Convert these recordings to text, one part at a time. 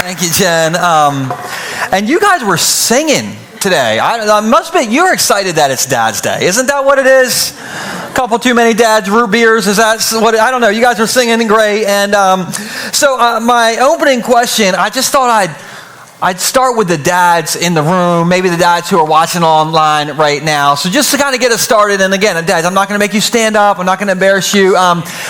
Thank you, Jen. And you guys were singing today. I must be, you're excited that it's Dad's Day. Isn't that what it is? A couple too many dads, root beers. Is that what, I don't know. You guys were singing great. And so my opening question, I just thought I'd start with the dads in the room, maybe the dads who are watching online right now. So just to kind of get us started, and again, dads, I'm not going to make you stand up. I'm not going to embarrass you.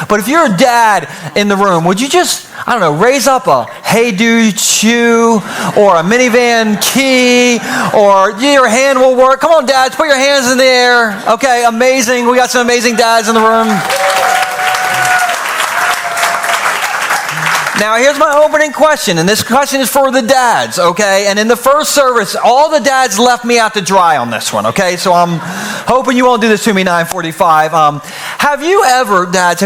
But if you're a dad in the room, would you just, I don't know, raise up a Hey Dude shoe or a minivan key, or your hand will work. Come on, dads, put your hands in the air. Okay, amazing. We got some amazing dads in the room. Now, here's my opening question, and this question is for the dads, okay? And in the first service, all the dads left me out to dry on this one, okay? So I'm hoping you won't do this to me, 9:45. Have you ever, dads,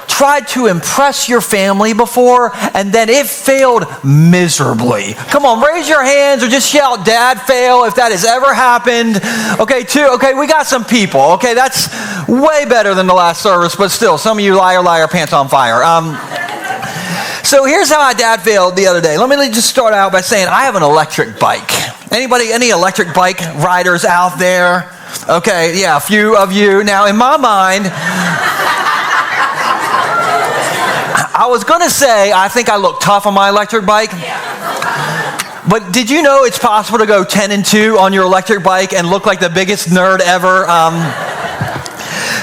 tried to impress your family before, and then it failed miserably? Come on, raise your hands or just shout, Dad, fail, if that has ever happened. Okay, two, okay, we got some people, okay? That's way better than the last service, but still, some of you liar, pants on fire. So here's how my dad failed the other day. Let me just start out by saying I have an electric bike. Any electric bike riders out there? Okay, yeah, a few of you. Now, in my mind, I was going to say I think I look tough on my electric bike. But did you know it's possible to go 10 and 2 on your electric bike and look like the biggest nerd ever?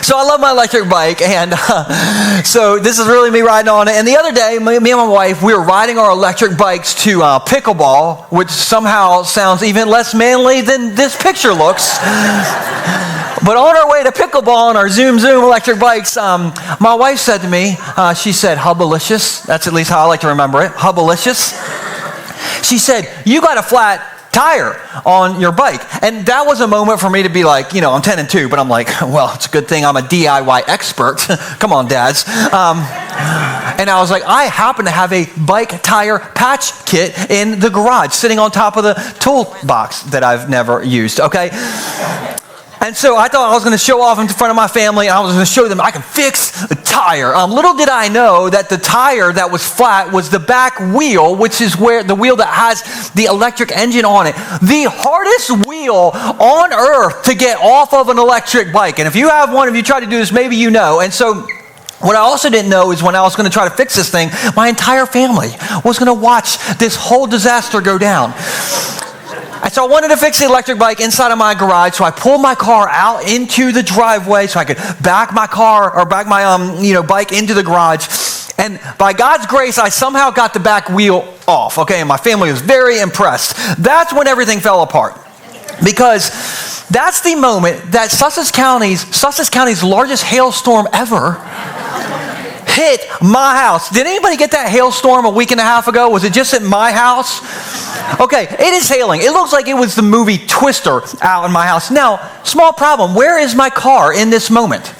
So I love my electric bike, and so this is really me riding on it. And the other day, me and my wife, we were riding our electric bikes to pickleball, which somehow sounds even less manly than this picture looks. But on our way to pickleball on our Zoom electric bikes, my wife said to me, she said, Hubbalicious. That's at least how I like to remember it, Hubbalicious. She said, you got a flat tire on your bike. And that was a moment for me to be like, I'm 10 and 2, but I'm like, well, it's a good thing I'm a DIY expert. Come on, dads. And I was like, I happen to have a bike tire patch kit in the garage sitting on top of the toolbox that I've never used, okay? And so I thought I was going to show off in front of my family. I was going to show them I can fix a tire. Little did I know that the tire that was flat was the back wheel, which is where the wheel that has the electric engine on it. The hardest wheel on earth to get off of an electric bike. And if you have one, if you try to do this, maybe you know. And so what I also didn't know is when I was going to try to fix this thing, my entire family was going to watch this whole disaster go down. And so I wanted to fix the electric bike inside of my garage, so I pulled my car out into the driveway so I could back my bike into the garage. And by God's grace, I somehow got the back wheel off, okay? And my family was very impressed. That's when everything fell apart. Because that's the moment that Sussex County's largest hailstorm ever hit my house. Did anybody get that hailstorm a week and a half ago? Was it just at my house? Okay, it is hailing. It looks like it was the movie Twister out in my house. Now, small problem. Where is my car in this moment?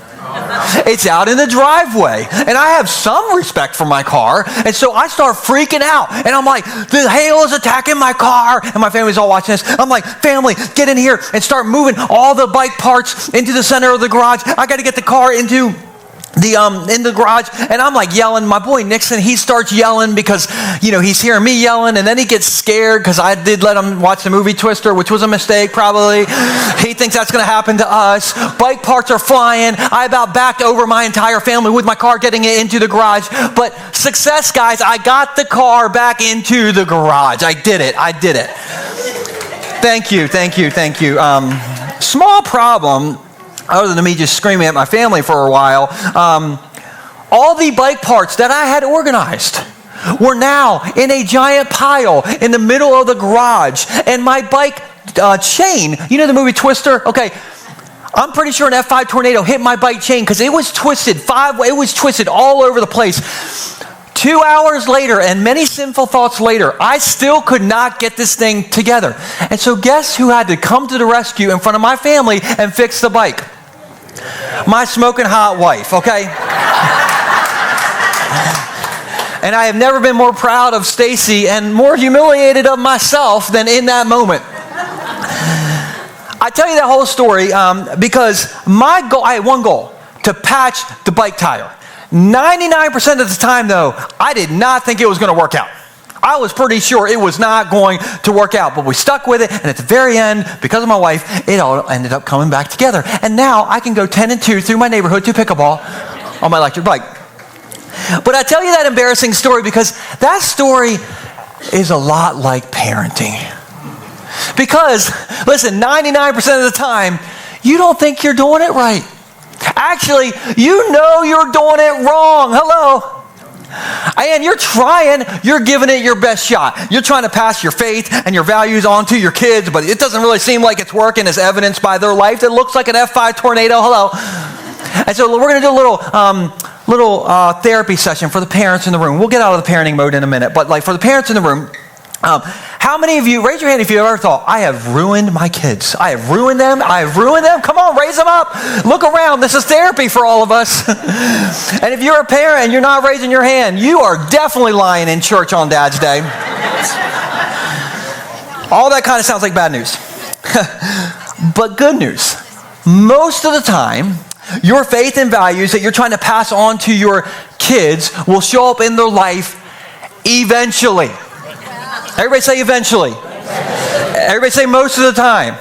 It's out in the driveway. And I have some respect for my car. And so I start freaking out. And I'm like, the hail is attacking my car. And my family's all watching this. I'm like, family, get in here and start moving all the bike parts into the center of the garage. I got to get the car into in the garage, and I'm like yelling. My boy Nixon, he starts yelling because he's hearing me yelling, and then he gets scared because I did let him watch the movie Twister, which was a mistake probably. He thinks that's going to happen to us. Bike parts are flying. I about backed over my entire family with my car getting it into the garage. But success, guys, I got the car back into the garage. I did it. Thank you. Small problem. Other than me just screaming at my family for a while, all the bike parts that I had organized were now in a giant pile in the middle of the garage. And my bike chain, the movie Twister? Okay, I'm pretty sure an F5 tornado hit my bike chain because it was twisted. It was twisted all over the place. 2 hours later and many sinful thoughts later, I still could not get this thing together. And so guess who had to come to the rescue in front of my family and fix the bike? My smoking hot wife, okay? And I have never been more proud of Stacy and more humiliated of myself than in that moment. I tell you that whole story because I had one goal, to patch the bike tire. 99% of the time, though, I did not think it was going to work out. I was pretty sure it was not going to work out, but we stuck with it, and at the very end, because of my wife, it all ended up coming back together. And now I can go 10 and 2 through my neighborhood to pickleball on my electric bike. But I tell you that embarrassing story because that story is a lot like parenting. Because, listen, 99% of the time, you don't think you're doing it right. Actually, you know you're doing it wrong. Hello. And you're trying, you're giving it your best shot. You're trying to pass your faith and your values on to your kids, but it doesn't really seem like it's working as evidenced by their life that looks like an F5 tornado. Hello. And so we're going to do a little therapy session for the parents in the room. We'll get out of the parenting mode in a minute, but like for the parents in the room, how many of you, raise your hand if you've ever thought, I have ruined my kids. I have ruined them. Come on, raise them up. Look around. This is therapy for all of us. And if you're a parent and you're not raising your hand, you are definitely lying in church on Dad's Day. All that kind of sounds like bad news. But good news. Most of the time, your faith and values that you're trying to pass on to your kids will show up in their life eventually. Everybody say eventually. Everybody say most of the time.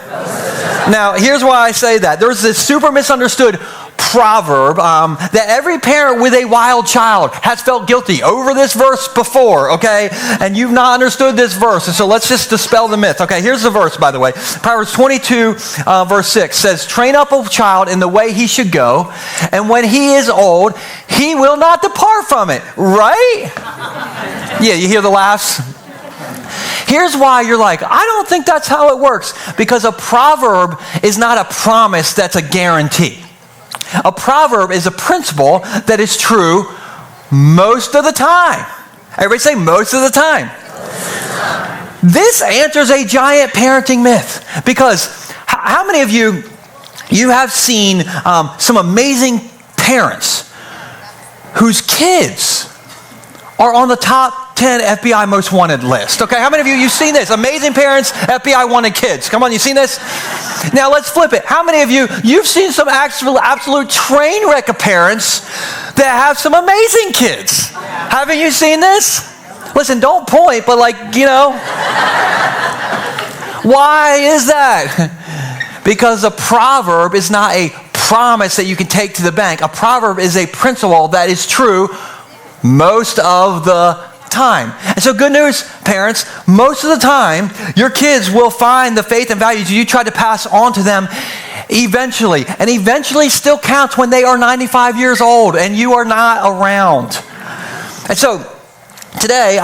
Now, here's why I say that. There's this super misunderstood proverb that every parent with a wild child has felt guilty over this verse before, okay? And you've not understood this verse. And so let's just dispel the myth. Okay, here's the verse, by the way. Proverbs 22, verse 6 says, train up a child in the way he should go, and when he is old, he will not depart from it. Right? Yeah, you hear the laughs? Here's why you're like, I don't think that's how it works. Because a proverb is not a promise that's a guarantee. A proverb is a principle that is true most of the time. Everybody say most of the time. This answers a giant parenting myth. Because how many of you have seen some amazing parents whose kids are on the top 10 FBI most wanted list. Okay, how many of you've seen this? Amazing parents, FBI wanted kids. Come on, you seen this? Now let's flip it. How many of you've seen some absolute train wreck of parents that have some amazing kids? Haven't you seen this? Listen, don't point, but why is that? Because a proverb is not a promise that you can take to the bank. A proverb is a principle that is true most of the time. And so good news, parents, most of the time, your kids will find the faith and values you try to pass on to them eventually. And eventually still counts when they are 95 years old and you are not around. And so today,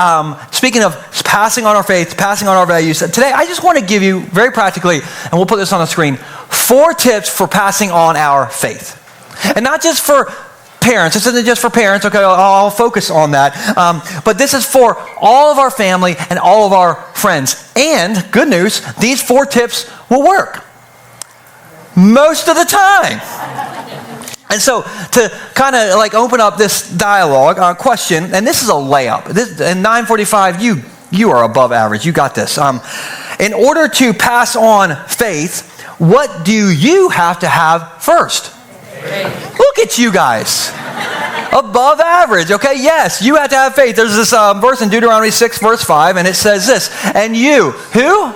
speaking of passing on our faith, passing on our values, today I just want to give you very practically, and we'll put this on the screen, 4 tips for passing on our faith. And not just for parents. This isn't just for parents. Okay, I'll focus on that. But this is for all of our family and all of our friends. And good news, these 4 tips will work most of the time. And so to kind of like open up this dialogue question, and this is a layup. In 945, you are above average. You got this. In order to pass on faith, what do you have to have first? Look at you guys. Above average, okay? Yes, you have to have faith. There's this verse in Deuteronomy 6, verse 5, and it says this, and you, who?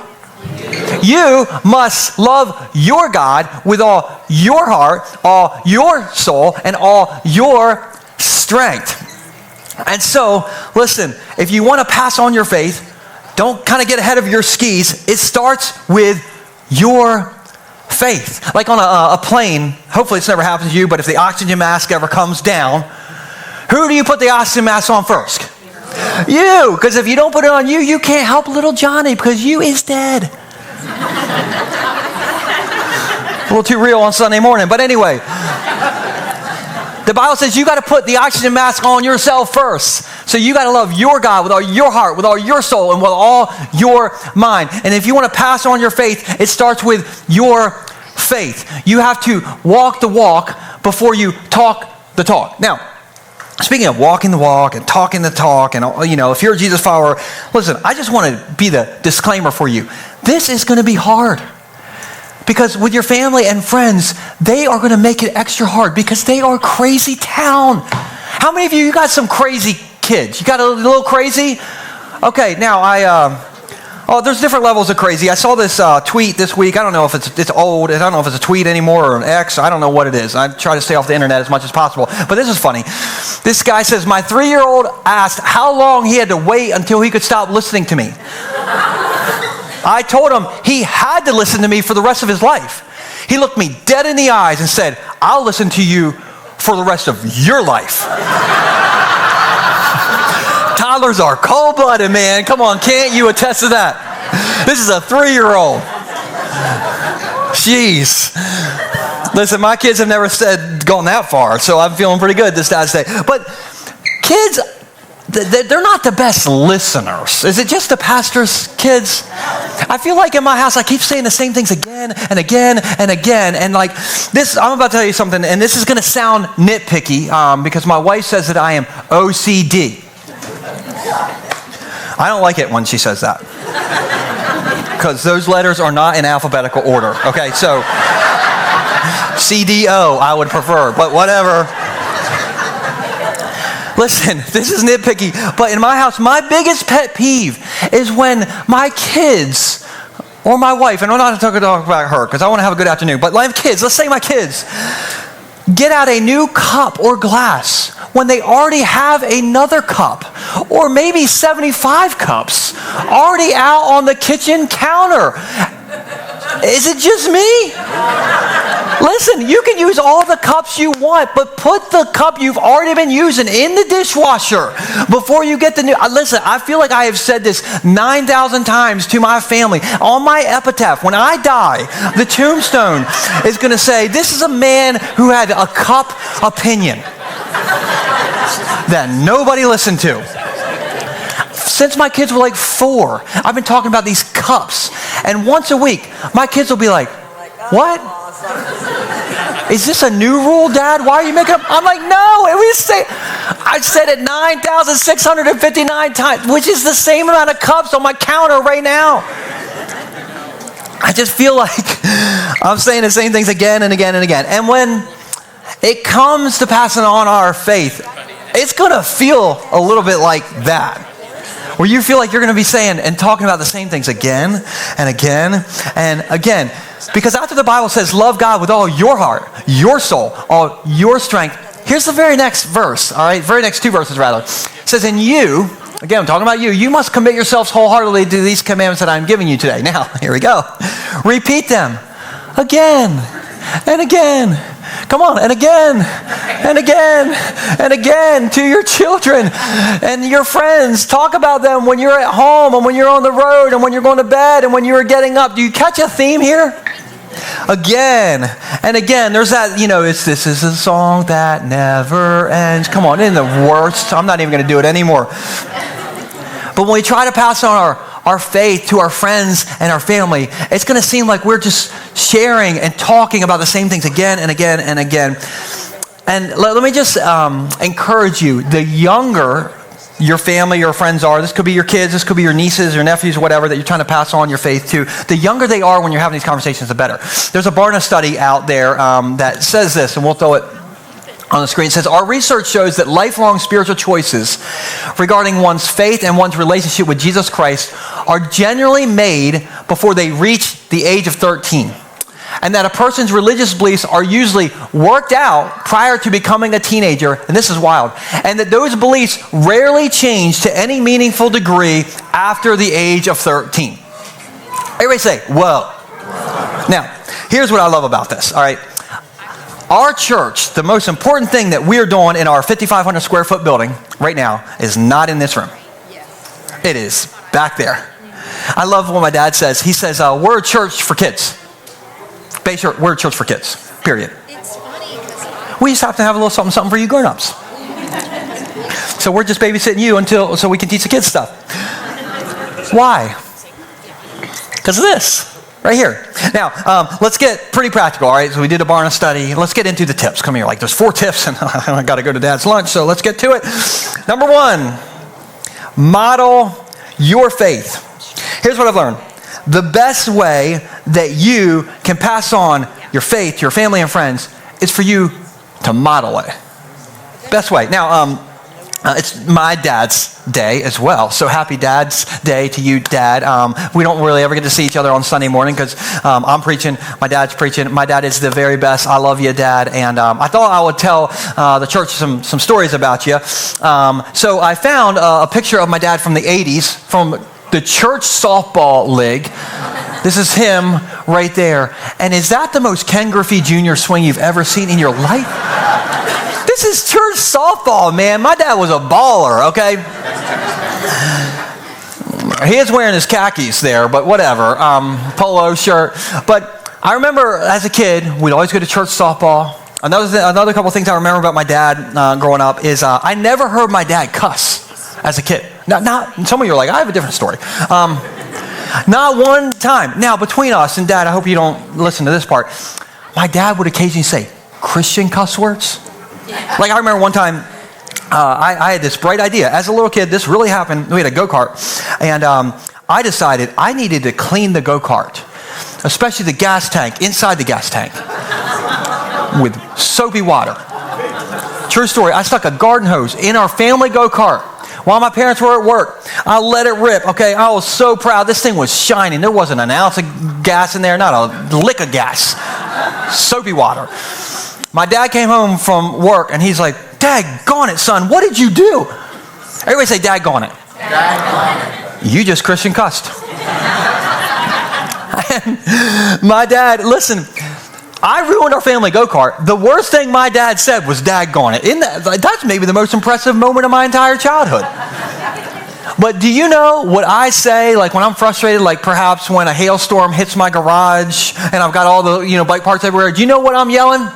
You must love your God with all your heart, all your soul, and all your strength. And so, listen, if you want to pass on your faith, don't kind of get ahead of your skis. It starts with your faith. Like on a plane, hopefully it's never happened to you, but if the oxygen mask ever comes down, who do you put the oxygen mask on first? You, because if you don't put it on you, you can't help little Johnny because you is dead. A little too real on Sunday morning, but anyway. The Bible says you got to put the oxygen mask on yourself first. So you got to love your God with all your heart, with all your soul, and with all your mind. And if you want to pass on your faith, it starts with your faith. You have to walk the walk before you talk the talk. Now, speaking of walking the walk and talking the talk, and if you're a Jesus follower, listen, I just want to be the disclaimer for you. This is going to be hard. Because with your family and friends, they are going to make it extra hard because they are crazy town. How many of you got some crazy kids? You got a little crazy? Okay, now there's different levels of crazy. I saw this tweet this week. I don't know if it's old. I don't know if it's a tweet anymore or an X. I don't know what it is. I try to stay off the internet as much as possible. But this is funny. This guy says, my 3-year-old asked how long he had to wait until he could stop listening to me. I told him he had to listen to me for the rest of his life. He looked me dead in the eyes and said, I'll listen to you for the rest of your life. Toddlers are cold-blooded, man. Come on, can't you attest to that? This is a 3-year-old. Jeez. Listen, my kids have never gone that far, so I'm feeling pretty good this Dad's Day. But kids, they're not the best listeners. Is it just the pastor's kids? I feel like in my house, I keep saying the same things again and again and again. And like this, I'm about to tell you something, and this is going to sound nitpicky because my wife says that I am OCD. I don't like it when she says that because those letters are not in alphabetical order. Okay, so CDO I would prefer, but whatever. Listen, this is nitpicky, but in my house, my biggest pet peeve is when my kids or my wife, and I'm not talking about her because I want to have a good afternoon, but my kids, let's say my kids, get out a new cup or glass when they already have another cup or maybe 75 cups already out on the kitchen counter. Is it just me? Listen, you can use all the cups you want, but put the cup you've already been using in the dishwasher before you get the new. Listen, I feel like I have said this 9,000 times to my family. On my epitaph, when I die, the tombstone is going to say, this is a man who had a cup opinion that nobody listened to. Since my kids were like 4, I've been talking about these cups. And once a week, my kids will be like, what? Is this a new rule, Dad? Why are you making up? I'm like, no, I said it 9,659 times, which is the same amount of cups on my counter right now. I just feel like I'm saying the same things again and again and again. And when it comes to passing on our faith, it's going to feel a little bit like that. Where you feel like you're going to be saying and talking about the same things again and again and again. Because after the Bible says, love God with all your heart, your soul, all your strength, here's the very next verse, all right? Very next 2 verses, rather. It says, and you, again, I'm talking about you must commit yourselves wholeheartedly to these commandments that I'm giving you today. Now, here we go. Repeat them again and again. Come on, and again, and again, and again to your children and your friends. Talk about them when you're at home and when you're on the road and when you're going to bed and when you're getting up. Do you catch a theme here? Again and again. There's that, this is a song that never ends. Come on, in the worst. I'm not even going to do it anymore. But when we try to pass on our faith to our friends and our family, it's going to seem like we're just sharing and talking about the same things again and again and again. And let me just encourage you, the younger your family, your friends are, this could be your kids, this could be your nieces, your nephews, whatever, that you're trying to pass on your faith to, the younger they are when you're having these conversations, the better. There's a Barna study out there that says this, and we'll throw it on the screen. It says, our research shows that lifelong spiritual choices regarding one's faith and one's relationship with Jesus Christ are generally made before they reach the age of 13. And that a person's religious beliefs are usually worked out prior to becoming a teenager, and this is wild, and that those beliefs rarely change to any meaningful degree after the age of 13. Everybody say, whoa. Now, here's what I love about this, all right? Our church, the most important thing that we're doing in our 5,500 square foot building right now is not in this room. It is back there. I love what my dad says. He says, we're a church for kids. Bay Shore, we're a church for kids, period. It's funny because we just have to have a little something for you grown-ups. So we're just babysitting you so we can teach the kids stuff. Why? Because of this. Right here. Now, let's get pretty practical, all right? So we did a Barna study. Let's get into the tips. Come here. Like, there's 4 tips, and I got to go to Dad's lunch, so let's get to it. Number 1, model your faith. Here's what I've learned. The best way that you can pass on your faith to your family and friends is for you to model it. Best way. Now, It's my dad's day as well. So happy Dad's Day to you, Dad. We don't really ever get to see each other on Sunday morning because I'm preaching, my dad's preaching. My dad is the very best. I love you, Dad. And I thought I would tell the church some stories about you. So I found a picture of my dad from the 80s from the church softball league. This is him right there. And is that the most Ken Griffey Jr. swing you've ever seen in your life? This is church softball, man. My dad was a baller, okay? He is wearing his khakis there, but whatever. Polo shirt. But I remember as a kid, we'd always go to church softball. Another couple things I remember about my dad growing up is I never heard my dad cuss as a kid. Not some of you are like, I have a different story. Not one time. Now, between us and Dad, I hope you don't listen to this part. My dad would occasionally say Christian cuss words. Like I remember one time, I had this bright idea. As a little kid, this really happened. We had a go-kart. And I decided I needed to clean the go-kart, especially the gas tank, inside the gas tank, with soapy water. True story. I stuck a garden hose in our family go-kart while my parents were at work. I let it rip, okay? I was so proud. This thing was shining. There wasn't an ounce of gas in there, not a lick of gas. Soapy water. My dad came home from work, and he's like, "Daggone it, son, what did you do?" Everybody say, "Daggone it." Daggone it. You just Christian cussed. And my dad, listen, I ruined our family go-kart. The worst thing my dad said was "daggone it." That's maybe the most impressive moment of my entire childhood. But do you know what I say, like when I'm frustrated, like perhaps when a hailstorm hits my garage and I've got all the bike parts everywhere? Do you know what I'm yelling?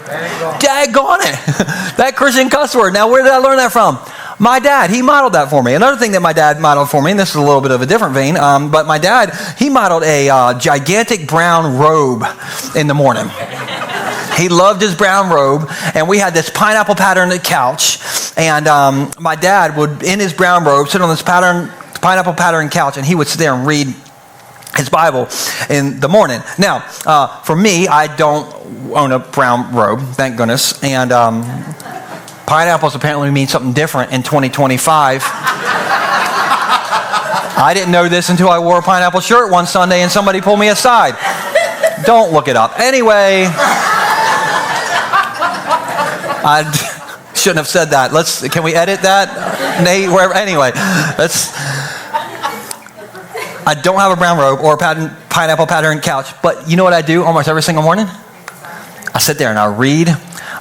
Daggone it. That Christian cuss word. Now, where did I learn that from? My dad, he modeled that for me. Another thing that my dad modeled for me, and this is a little bit of a different vein, but my dad, he modeled a gigantic brown robe in the morning. He loved his brown robe, and we had this pineapple pattern couch, and my dad would, in his brown robe, sit on this pineapple pattern couch, and he would sit there and read his Bible in the morning. Now, for me, I don't own a brown robe, thank goodness, and pineapples apparently mean something different in 2025. I didn't know this until I wore a pineapple shirt one Sunday and somebody pulled me aside. Don't look it up. Anyway, I shouldn't have said that. Can we edit that? Nate, wherever. Anyway, I don't have a brown robe or a pineapple pattern couch, but you know what I do almost every single morning? I sit there and I read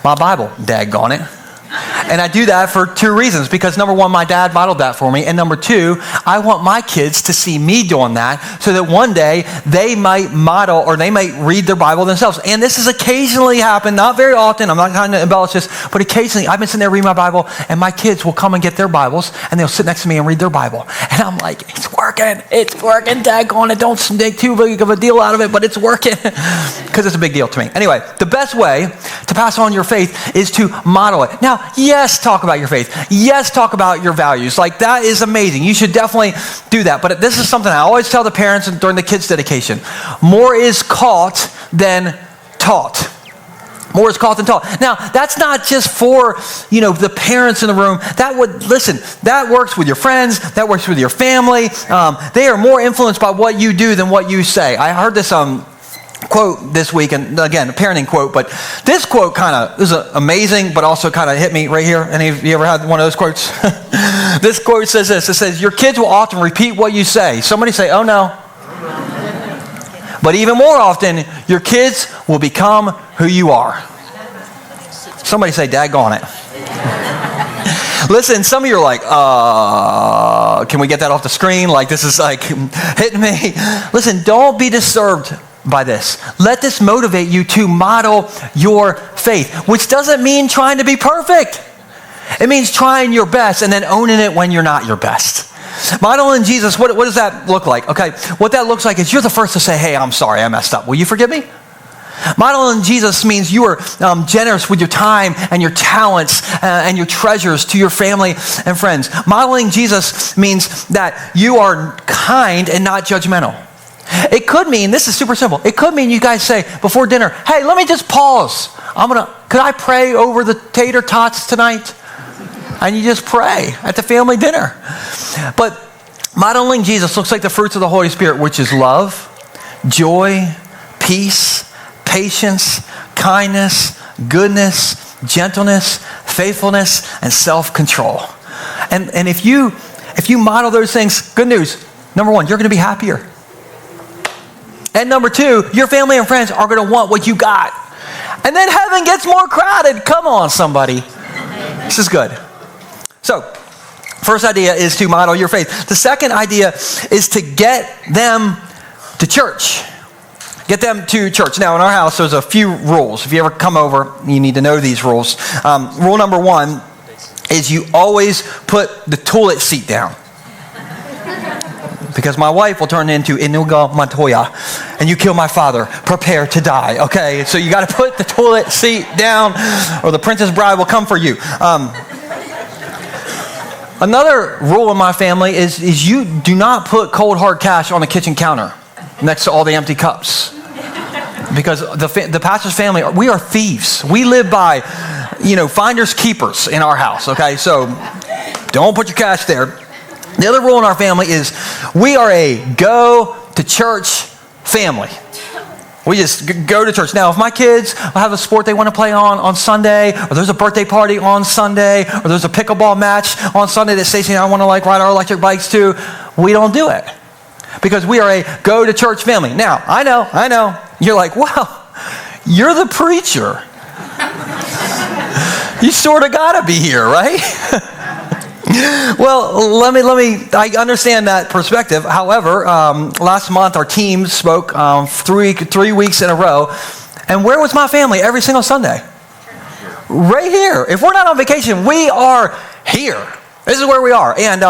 my Bible, daggone it. And I do that for two reasons. Because number one, my dad modeled that for me. And number two, I want my kids to see me doing that so that one day they might model or they might read their Bible themselves. And this has occasionally happened, not very often. I'm not trying to embellish this, but occasionally I've been sitting there reading my Bible and my kids will come and get their Bibles and they'll sit next to me and read their Bible. And I'm like, it's working, daggone it. Don't make too big of a deal out of it, but it's working. Because it's a big deal to me. Anyway, the best way to pass on your faith is to model it. Now, yes, talk about your faith. Yes, talk about your values. Like, that is amazing. You should definitely do that. But this is something I always tell the parents during the kids' dedication. More is caught than taught. More is caught than taught. Now, that's not just for, the parents in the room. That works with your friends. That works with your family. They are more influenced by what you do than what you say. I heard this quote this week, and again, a parenting quote, but this quote is amazing, but also kind of hit me right here. Any of you ever had one of those quotes? This quote says this. It says, your kids will often repeat what you say. Somebody say, oh no. But even more often, your kids will become who you are. Somebody say, daggone it. Listen, some of you are like, can we get that off the screen? Like, this is like hitting me. Listen, don't be disturbed by this. Let this motivate you to model your faith, which doesn't mean trying to be perfect. It means trying your best and then owning it when you're not your best. Modeling Jesus, what does that look like? Okay, what that looks like is you're the first to say, hey, I'm sorry, I messed up. Will you forgive me? Modeling Jesus means you are generous with your time and your talents and your treasures to your family and friends. Modeling Jesus means that you are kind and not judgmental. It could mean, this is super simple, it could mean you guys say before dinner, hey, let me just pause. Could I pray over the tater tots tonight? and you just pray at the family dinner. But modeling Jesus looks like the fruits of the Holy Spirit, which is love, joy, peace, patience, kindness, goodness, gentleness, faithfulness, and self-control. And if you model those things, good news, number one, you're going to be happier. And number two, your family and friends are going to want what you got. And then heaven gets more crowded. Come on, somebody. This is good. So, first idea is to model your faith. The second idea is to get them to church. Get them to church. Now, in our house, there's a few rules. If you ever come over, you need to know these rules. Rule number one is you always put the toilet seat down. Because my wife will turn into Inigo Montoya, and you kill my father, prepare to die. Okay, so you got to put the toilet seat down, or the Princess Bride will come for you. Another rule in my family is you do not put cold hard cash on the kitchen counter next to all the empty cups. Because the pastor's family, we are thieves. We live by, finders keepers in our house. Okay, so don't put your cash there. The other rule in our family is we are a go-to-church family. We just go to church. Now, if my kids have a sport they want to play on Sunday, or there's a birthday party on Sunday, or there's a pickleball match on Sunday that Stacey and I want to ride our electric bikes to, we don't do it. Because we are a go-to-church family. Now, I know. You're like, well, you're the preacher. You sort of got to be here, right? Well, let me. I understand that perspective. However, last month our team spoke 3 weeks in a row, and where was my family every single Sunday? Right here. If we're not on vacation, we are here. This is where we are. And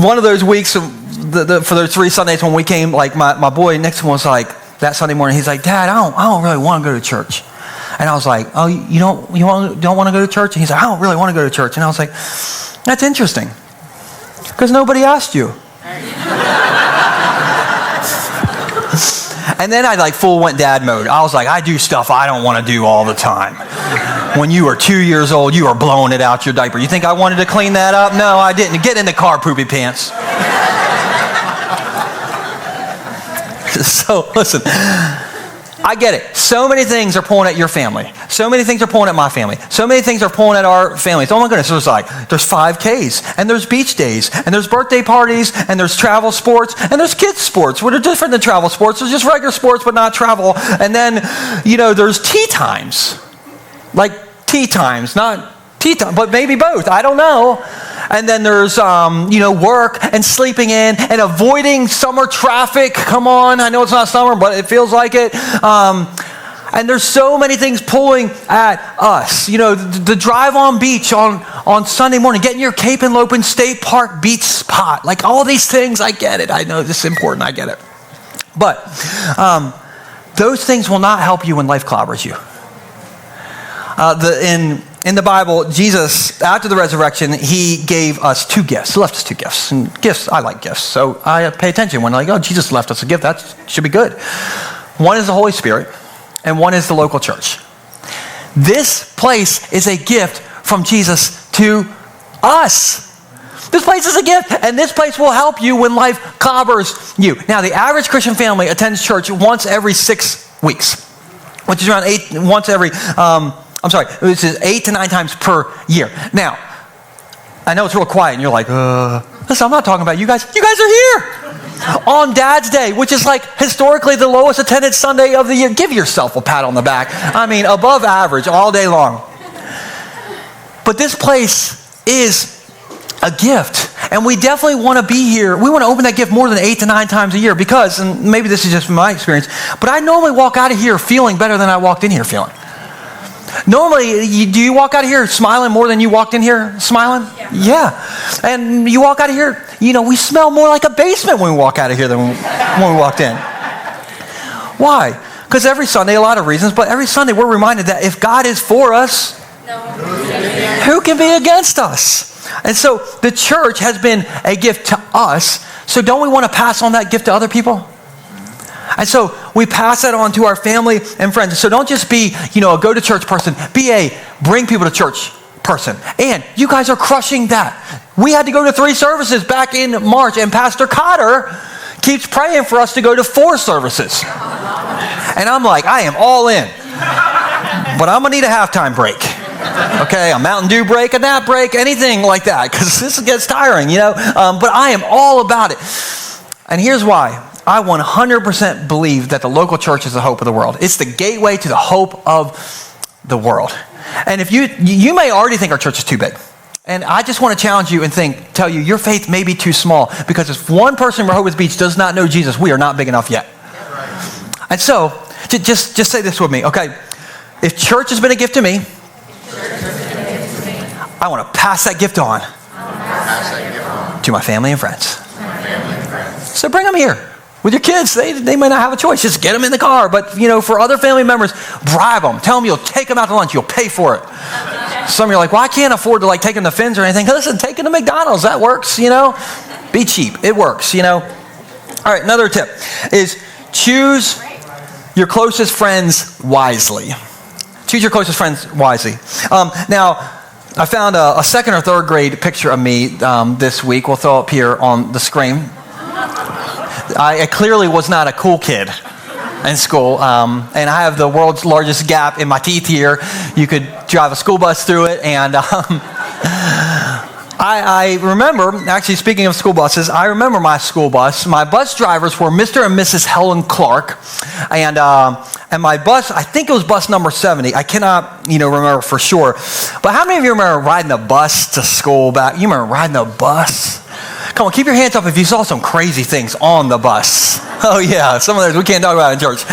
one of those weeks, for those 3 Sundays when we came, my boy next to him was like, that Sunday morning, he's like, Dad, I don't really want to go to church. And I was like, oh, you don't want to go to church? And he's like, I don't really want to go to church. And I was like, that's interesting. Because nobody asked you. And then I full went dad mode. I was like, I do stuff I don't want to do all the time. When you were 2 years old, you were blowing it out your diaper. You think I wanted to clean that up? No, I didn't. Get in the car, poopy pants. So, listen. I get it. So many things are pulling at your family. So many things are pulling at my family. So many things are pulling at our families. Oh my goodness, there's 5Ks, and there's beach days, and there's birthday parties, and there's travel sports, and there's kids sports, which are different than travel sports. There's just regular sports, but not travel. And then, there's tea times. Like tea times, not tea time, but maybe both. I don't know. And then there's, work and sleeping in and avoiding summer traffic. Come on, I know it's not summer, but it feels like it. And there's so many things pulling at us. The drive on beach on Sunday morning, getting your Cape and Lopin State Park beach spot. All these things, I get it. I know this is important, I get it. But those things will not help you when life clobbers you. In the Bible, Jesus, after the resurrection, he gave us 2 gifts. He left us 2 gifts. And gifts, I like gifts. So I pay attention when Jesus left us a gift. That should be good. One is the Holy Spirit, and one is the local church. This place is a gift from Jesus to us. This place is a gift, and this place will help you when life clobbers you. Now, the average Christian family attends church once every 6 weeks, which is around 8 to 9 times per year. Now, I know it's real quiet, and you're like, listen, I'm not talking about you guys. You guys are here on Dad's Day, which is historically the lowest attended Sunday of the year. Give yourself a pat on the back. I mean, above average all day long. But this place is a gift, and we definitely want to be here. We want to open that gift more than 8 to 9 times a year because, and maybe this is just from my experience, but I normally walk out of here feeling better than I walked in here feeling. Normally, do you walk out of here smiling more than you walked in here smiling? Yeah. And you walk out of here, we smell more like a basement when we walk out of here than when we walked in. Why? Because every Sunday, a lot of reasons, but every Sunday we're reminded that if God is for us, who can be against us? And so the church has been a gift to us. So don't we want to pass on that gift to other people? And so we pass that on to our family and friends. So don't just be, a go-to-church person. Be a bring people to church person. And you guys are crushing that. We had to go to 3 services back in March, and Pastor Cotter keeps praying for us to go to 4 services. And I'm like, I am all in. But I'm going to need a halftime break. Okay, a Mountain Dew break, a nap break, anything like that, because this gets tiring, But I am all about it. And here's why. I 100% believe that the local church is the hope of the world. It's the gateway to the hope of the world. And if you may already think our church is too big. And I just want to challenge you and tell you, your faith may be too small, because if one person in Rehoboth Beach does not know Jesus, we are not big enough yet. And so, just say this with me, okay? If church has been a gift to me, I want to pass that gift on to my family and friends. So bring them here. With your kids, they may not have a choice. Just get them in the car. But, for other family members, bribe them. Tell them you'll take them out to lunch. You'll pay for it. Some of you are like, well, I can't afford to take them to Finn's or anything. Listen, take them to McDonald's. That works, Be cheap. It works, All right, another tip is choose your closest friends wisely. Choose your closest friends wisely. Now, I found a 2nd or 3rd grade picture of me this week. We'll throw it up here on the screen. I clearly was not a cool kid in school, and I have the world's largest gap in my teeth here. You could drive a school bus through it, and I remember, actually speaking of school buses, I remember my school bus. My bus drivers were Mr. and Mrs. Helen Clark, and my bus, I think it was bus number 70. I cannot, remember for sure. But how many of you remember riding the bus to school back? You remember riding the bus? Come on, keep your hands up if you saw some crazy things on the bus. Oh yeah, some of those we can't talk about in church.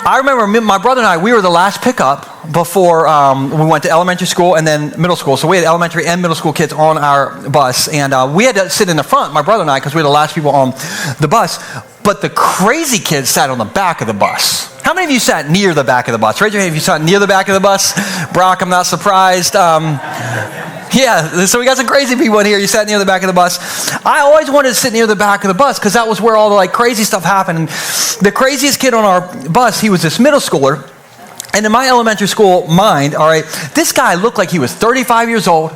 I remember my brother and I, we were the last pickup before we went to elementary school and then middle school. So we had elementary and middle school kids on our bus. And we had to sit in the front, my brother and I, because we were the last people on the bus. But the crazy kids sat on the back of the bus. How many of you sat near the back of the bus? Raise your hand if you sat near the back of the bus. Brock, I'm not surprised. Yeah, so we got some crazy people in here. You sat near the back of the bus. I always wanted to sit near the back of the bus because that was where all the crazy stuff happened. And the craziest kid on our bus, he was this middle schooler. And in my elementary school mind, all right, this guy looked like he was 35 years old.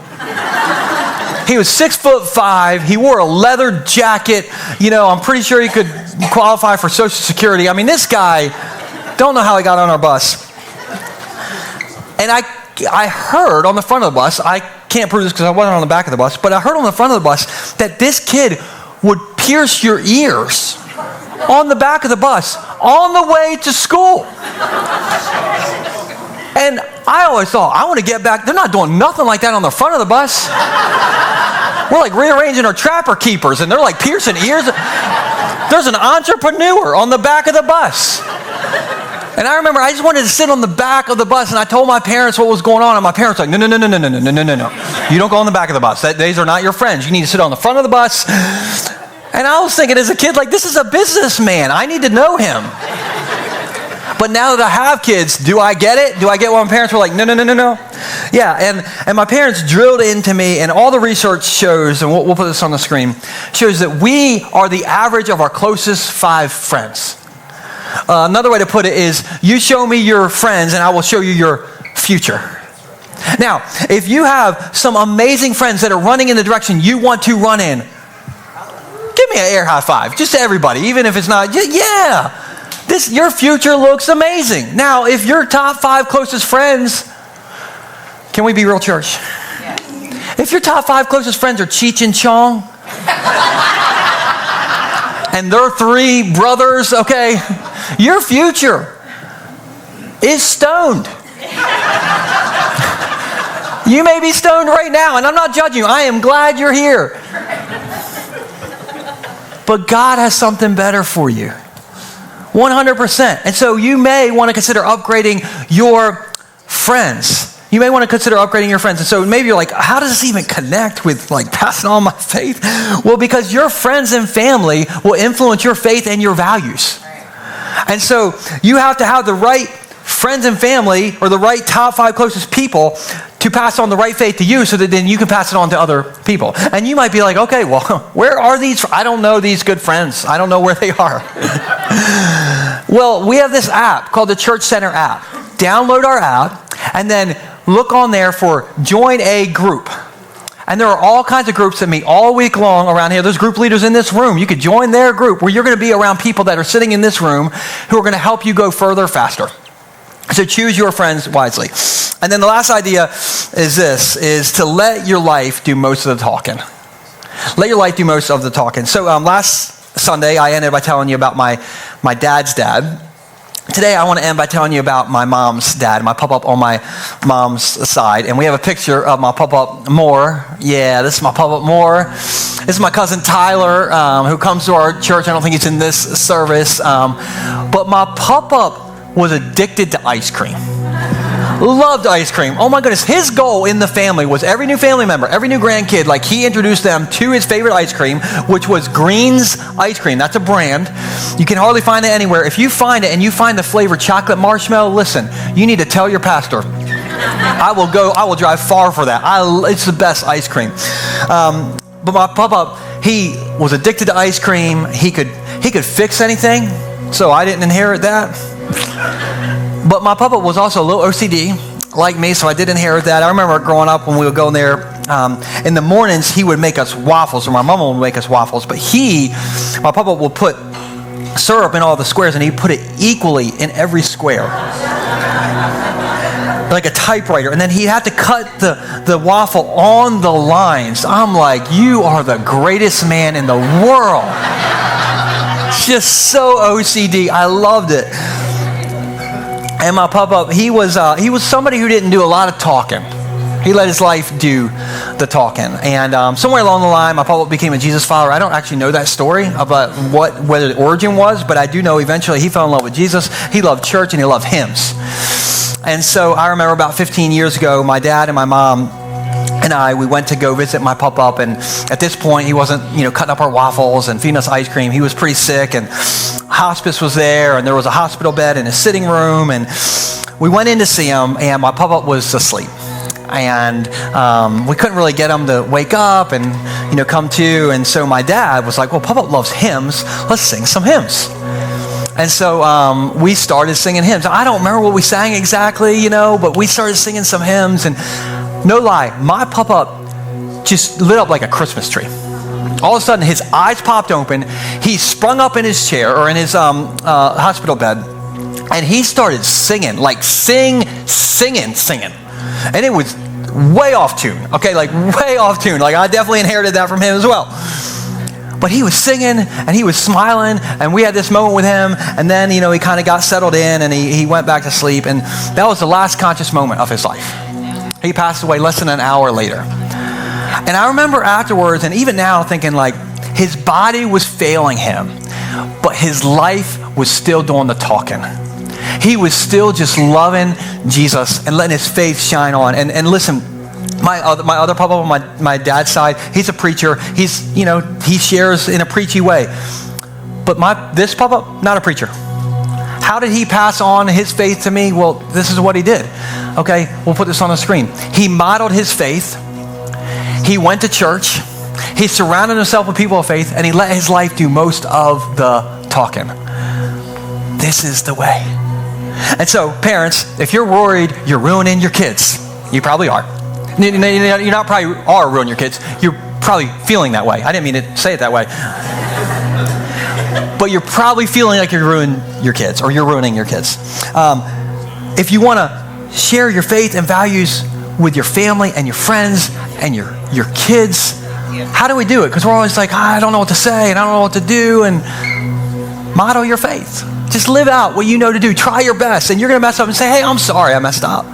He was 6'5". He wore a leather jacket. I'm pretty sure he could qualify for Social Security. I mean, this guy, don't know how he got on our bus. And I heard on the front of the bus, I can't prove this because I wasn't on the back of the bus, but I heard on the front of the bus that this kid would pierce your ears on the back of the bus on the way to school. And I always thought, I want to get back. They're not doing nothing like that on the front of the bus. We're rearranging our trapper keepers, and they're piercing ears. There's an entrepreneur on the back of the bus. And I remember I just wanted to sit on the back of the bus, and I told my parents what was going on, and my parents were like, no. You don't go on the back of the bus. These are not your friends. You need to sit on the front of the bus. And I was thinking as a kid, this is a businessman. I need to know him. But now that I have kids, do I get it? Do I get what my parents were like, no? Yeah, and my parents drilled into me, and all the research shows, and we'll put this on the screen, shows that we are the average of our closest 5 friends. Another way to put it is, you show me your friends and I will show you your future. Now, if you have some amazing friends that are running in the direction you want to run in, give me an air high five, just to everybody, even if it's not, yeah, your future looks amazing. Now, if your top 5 closest friends, can we be real, church? If your top 5 closest friends are Cheech and Chong, and they're 3 brothers, okay, your future is stoned. You may be stoned right now, and I'm not judging you. I am glad you're here. But God has something better for you. 100%. And so you may want to consider upgrading your friends. You may want to consider upgrading your friends. And so maybe you're like, how does this even connect with passing on my faith? Well, because your friends and family will influence your faith and your values. And so you have to have the right friends and family, or the right top 5 closest people, to pass on the right faith to you, so that then you can pass it on to other people. And you might be like, okay, well, where are these? I don't know these good friends. I don't know where they are. Well, we have this app called the Church Center app. Download our app, and then look on there for join a group. And there are all kinds of groups that meet all week long around here. There's group leaders in this room. You could join their group where you're going to be around people that are sitting in this room who are going to help you go further faster. So choose your friends wisely. And then the last idea is this, is to let your life do most of the talking. Let your life do most of the talking. So last Sunday, I ended by telling you about my dad's dad. Today, I want to end by telling you about my mom's dad, my pop-up on my mom's side. And we have a picture of my pop-up Moore. Yeah, this is my pop-up Moore. This is my cousin Tyler, who comes to our church. I don't think he's in this service. But my pop-up was addicted to ice cream. Loved ice cream. Oh my goodness. His goal in the family was every new family member, every new grandkid, like he introduced them to his favorite ice cream, which was Green's Ice Cream. That's a brand. You can hardly find it anywhere. If you find it and you find the flavor chocolate marshmallow, listen, you need to tell your pastor. I will drive far for that. It's the best ice cream. But my pop-up, he was addicted to ice cream. He could fix anything, so I didn't inherit that. But my papa was also a little OCD, like me, so I did inherit that. I remember growing up when we would go in there, in the mornings, he would make us waffles, or my mama would make us waffles. But my papa would put syrup in all the squares, and he'd put it equally in every square. Like a typewriter. And then he'd have to cut the waffle on the lines. I'm like, you are the greatest man in the world. Just so OCD. I loved it. And my papa, he was somebody who didn't do a lot of talking. He let his life do the talking. And somewhere along the line, my papa became a Jesus follower. I don't actually know that story about whether the origin was, but I do know eventually he fell in love with Jesus. He loved church and he loved hymns. And so I remember about 15 years ago, my dad and my mom and we went to go visit my pop-up, and at this point, he wasn't, cutting up our waffles and feeding us ice cream. He was pretty sick, and hospice was there, and there was a hospital bed in his sitting room, and we went in to see him, and my pop-up was asleep. And we couldn't really get him to wake up and, come to, and so my dad was like, well, pop-up loves hymns. Let's sing some hymns. And so we started singing hymns. I don't remember what we sang exactly, but we started singing some hymns, and no lie, my pop-up just lit up like a Christmas tree. All of a sudden, his eyes popped open. He sprung up in his chair or in his hospital bed, and he started singing, like singing. And it was way off tune, okay, like way off tune. Like I definitely inherited that from him as well. But he was singing, and he was smiling, and we had this moment with him, and then, he kind of got settled in, and he went back to sleep, and that was the last conscious moment of his life. He passed away less than an hour later. And I remember afterwards, and even now, thinking like his body was failing him, but his life was still doing the talking. He was still just loving Jesus and letting his faith shine on. And listen, my other papa on my dad's side, he's a preacher. He shares in a preachy way. But this papa, not a preacher. How did he pass on his faith to me? Well, this is what he did. Okay, we'll put this on the screen. He modeled his faith. He went to church. He surrounded himself with people of faith, and he let his life do most of the talking. This is the way. And so, parents, if you're worried you're ruining your kids, you probably are. You're not probably are ruining your kids. You're probably feeling that way. I didn't mean to say it that way. But you're probably feeling like you're ruining your kids, or you're ruining your kids. If you want to share your faith and values with your family and your friends and your kids, how do we do it? Because we're always like, I don't know what to say and I don't know what to do. And model your faith. Just live out what you know to do. Try your best. And you're going to mess up and say, hey, I'm sorry I messed up.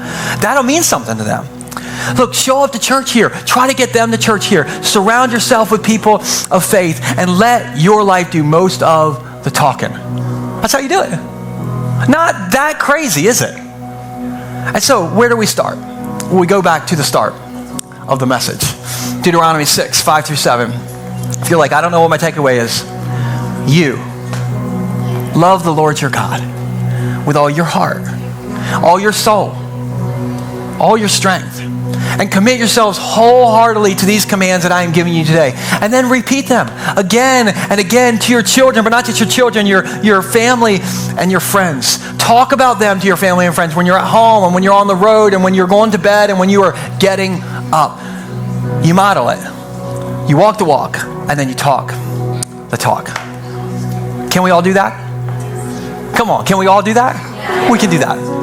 That'll mean something to them. Look, show up to church here. Try to get them to church here. Surround yourself with people of faith and let your life do most of the talking. That's how you do it. Not that crazy, is it? And so, where do we start? Well, we go back to the start of the message. Deuteronomy 6, 5 through 7. If you're like, I don't know what my takeaway is. You love the Lord your God with all your heart, all your soul, all your strength, And commit yourselves wholeheartedly to these commands that I am giving you today. And then repeat them again and again to your children, but not just your children, your family and your friends. Talk about them to your family and friends when you're at home and when you're on the road and when you're going to bed and when you are getting up. You model it. You walk the walk and then you talk the talk. Can we all do that? Come on, can we all do that? We can do that.